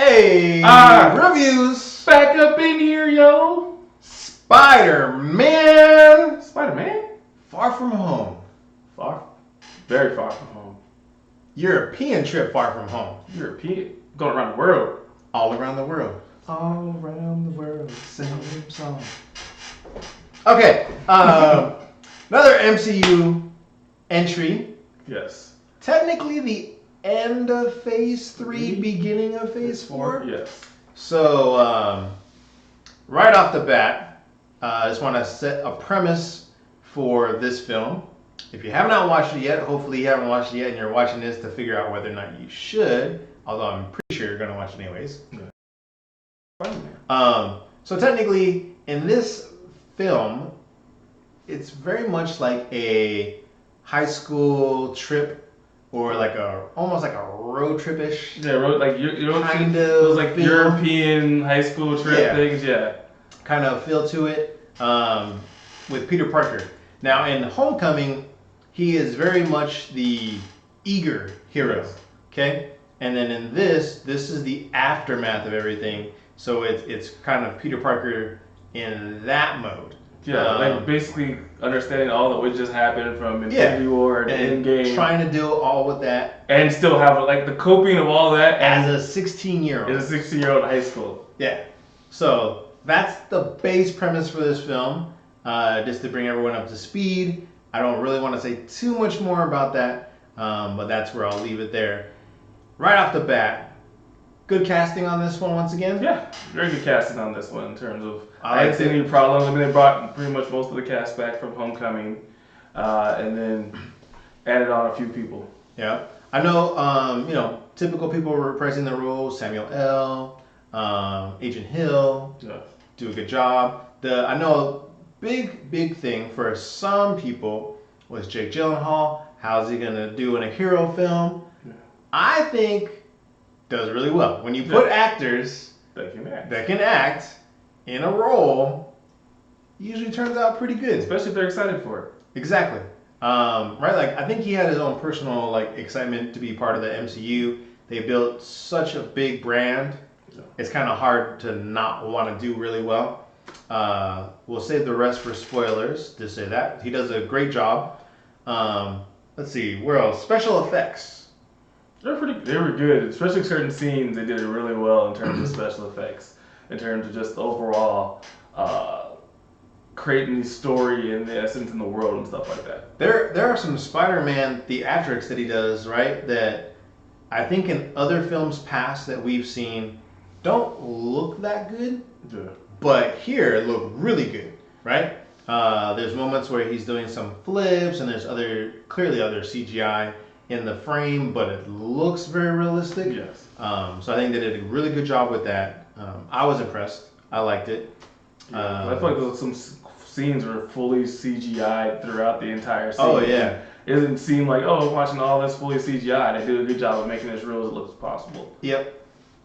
Hey, reviews. Back up in here, yo. Spider-Man. Spider-Man? Far from home. Very far from home. European trip far from home. European? Going around the world. All around the world. All around the world, same song. Okay, another MCU entry. Yes. Technically the end of Phase 3, beginning of Phase 4. Yes. So, right off the bat, I just want to set a premise for this film. If you have not watched it yet, hopefully you haven't watched it yet and you're watching this to figure out whether or not you should, although I'm pretty sure you're going to watch it anyways. So technically, in this film, it's very much like a high school trip or like almost like a road trip-ish. Yeah, like kind of those like film. European high school trip things, yeah. Kind of feel to it with Peter Parker. Now in Homecoming, he is very much the eager hero, okay? And then in this is the aftermath of everything. So it's kind of Peter Parker in that mode. Yeah, like basically understanding all that would just happen from Infinity War and Endgame. Trying to deal all with that. And still have like the coping of all that as a 16-year-old. As a 16-year-old in high school. Yeah. So that's the base premise for this film. Just to bring everyone up to speed. I don't really want to say too much more about that, but that's where I'll leave it there. Right off the bat, good casting on this one once again. Yeah, very good casting on this one in terms of I didn't see any problems. I mean, they brought pretty much most of the cast back from Homecoming, and then added on a few people. Yeah, I know. Typical people reprising the roles. Samuel L. Agent Hill. Yeah. Do a good job. I know big thing for some people was Jake Gyllenhaal. How's he gonna do in a hero film? Yeah. I think does really well when you put actors that can act in a role. Usually turns out pretty good, especially if they're excited for it. Exactly. Right. Like I think he had his own personal excitement to be part of the MCU. They built such a big brand. Yeah. It's kind of hard to not want to do really well. We'll save the rest for spoilers to say that. He does a great job. Let's see, where else? Special effects. They were good, especially certain scenes. They did it really well in terms of special effects, in terms of just overall creating the story and the essence in the world and stuff like that. There are some Spider-Man theatrics that he does, right, that I think in other films past that we've seen don't look that good. Yeah. But here it looked really good, right? There's moments where he's doing some flips, and there's clearly other CGI in the frame, but it looks very realistic. Yes. So I think they did a really good job with that. I was impressed. I liked it. Yeah, I feel like some scenes were fully CGI throughout the entire scene. Oh yeah. It doesn't seem like watching all this fully CGI. They did a good job of making it as real as it looks possible. Yep.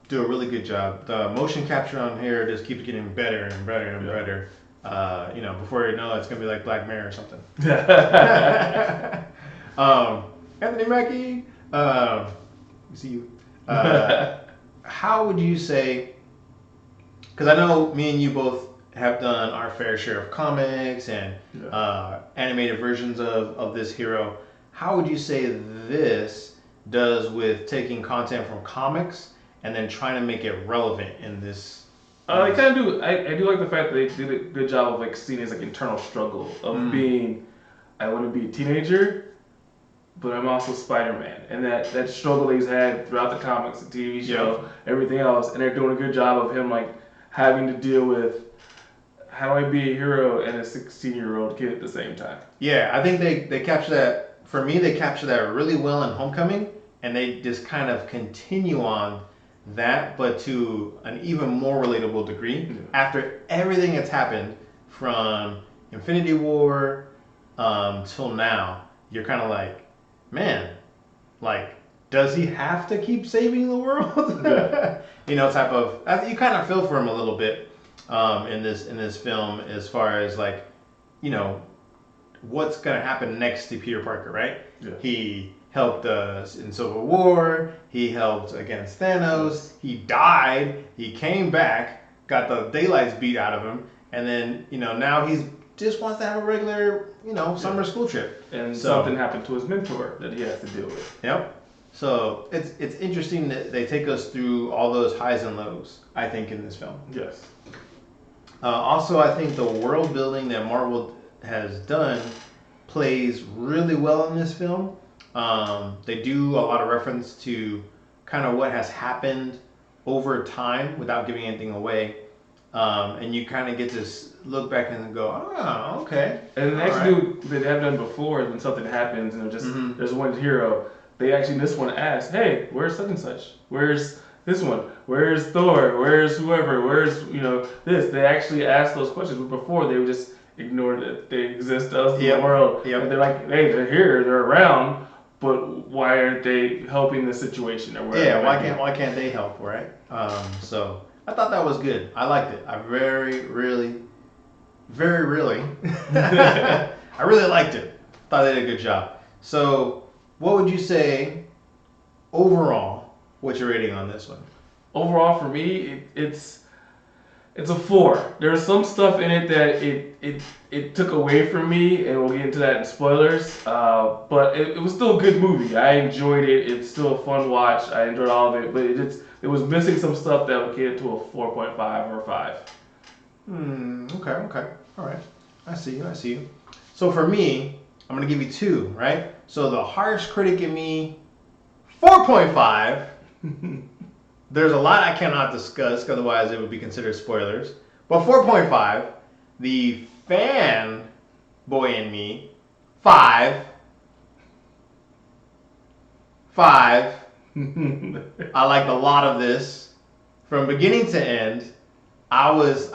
Do a really good job. The motion capture on here just keeps getting better and better and better. Before you know it, it's gonna be like Black Mirror or something. Anthony Mackie, we see you. How would you say? Because I know me and you both have done our fair share of comics and animated versions of this hero. How would you say this does with taking content from comics and then trying to make it relevant in this? I kind of do. I do like the fact that they did a good job of seeing his internal struggle of being, I want to be a teenager, but I'm also Spider-Man, and that struggle that he's had throughout the comics, the TV show, everything else, and they're doing a good job of him having to deal with how do I be a hero and a 16-year-old kid at the same time. Yeah, I think they capture that. For me, they capture that really well in Homecoming, and they just kind of continue on that, but to an even more relatable degree. After everything that's happened from Infinity War till now, you're kind of like, man, does he have to keep saving the world? Type of, you kind of feel for him a little bit in this film as far as what's gonna happen next to Peter Parker, right? Yeah. He helped in Civil War. He helped against Thanos. He died. He came back, got the daylights beat out of him, and then now he's just wants to have a regular summer school trip. And something happened to his mentor that he has to deal with. Yep. So it's interesting that they take us through all those highs and lows, I think, in this film. Yes. Also, I think the world building that Marvel has done plays really well in this film. They do a lot of reference to kind of what has happened over time without giving anything away. And you kind of get to look back and go, oh, okay. And they actually do, they have done before when something happens and there's one hero. They actually, this one asks, hey, where's such and such? Where's this one? Where's Thor? Where's whoever? Where's, this? They actually ask those questions. But before, they would just ignore that they exist out in the world. Yep. And they're like, hey, they're here, they're around, but why aren't they helping the situation or whatever? Yeah, why can't they help, right? So I thought that was good. I liked it. I very really I really liked it. Thought they did a good job. So what would you say overall, what's your rating on this one? Overall, for me, it's a 4. There's some stuff in it that it took away from me, and we'll get into that in spoilers. But it was still a good movie. I enjoyed it. It's still a fun watch. I enjoyed all of it, but it was missing some stuff that would get to a 4.5 or a 5. Okay. All right. I see you. So for me, I'm going to give you 2, right? So the harsh critic in me, 4.5. There's a lot I cannot discuss, otherwise it would be considered spoilers. But 4.5, the fan boy in me, 5. I liked a lot of this. From beginning to end, I was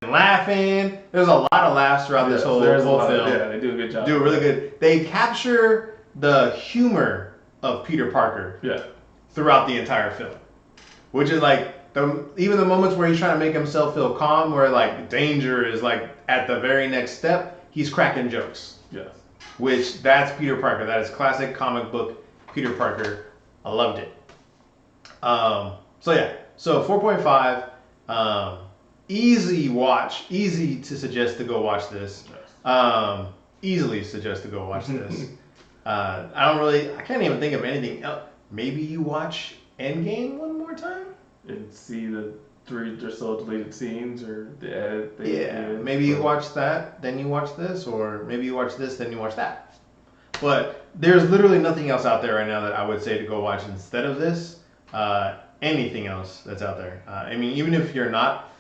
laughing. There's a lot of laughs throughout this whole film. Yeah, they do a good job. Do really good. They capture the humor of Peter Parker throughout the entire film, which is like even the moments where he's trying to make himself feel calm, where like danger is like at the very next step, he's cracking jokes. Yes. Which that's Peter Parker. That is classic comic book Peter Parker. I loved it. So 4.5. Easy watch. Easy to suggest to go watch this. Yes. Easily suggest to go watch this. I can't even think of anything else. Maybe you watch Endgame one more time? And see the 3 or so deleted scenes or the edit. Maybe you watch that, then you watch this, or maybe you watch this, then you watch that. But there's literally nothing else out there right now that I would say to go watch instead of this. Anything else that's out there. I mean, even if you're not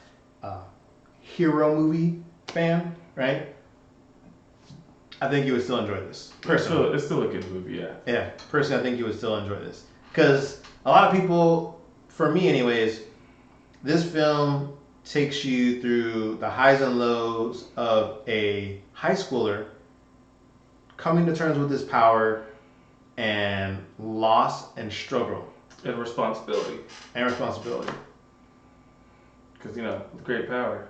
a hero movie fan, right? I think you would still enjoy this. Personally. It's still a good movie, yeah. Yeah, personally, I think you would still enjoy this. Because a lot of people, for me anyways, this film takes you through the highs and lows of a high schooler coming to terms with his power and loss and struggle. And responsibility. Because, with great power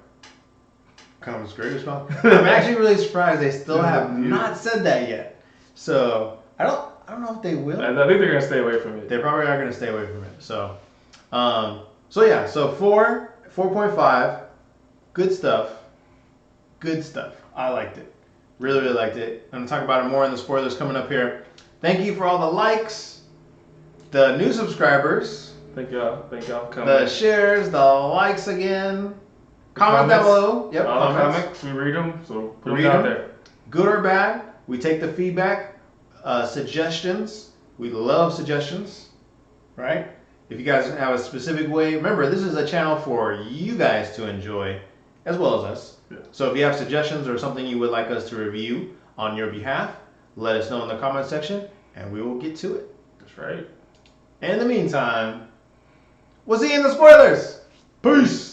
comes great responsibility. I'm actually really surprised they still have not said that yet. So I don't know if they will. I think they're gonna stay away from it. They probably are gonna stay away from it. So 4.5. Good stuff. I liked it. Really liked it. I'm gonna talk about it more in the spoilers coming up here. Thank you for all the likes, the new subscribers. Thank y'all for coming. The shares, the likes again. Comment down below. Yep, all the comments. We read them, so put them out there. Good or bad, we take the feedback. Suggestions. We love suggestions. Right? If you guys have a specific way, remember, this is a channel for you guys to enjoy as well as us. Yeah. So if you have suggestions or something you would like us to review on your behalf, let us know in the comment section and we will get to it. That's right. And in the meantime, we'll see you in the spoilers. Peace.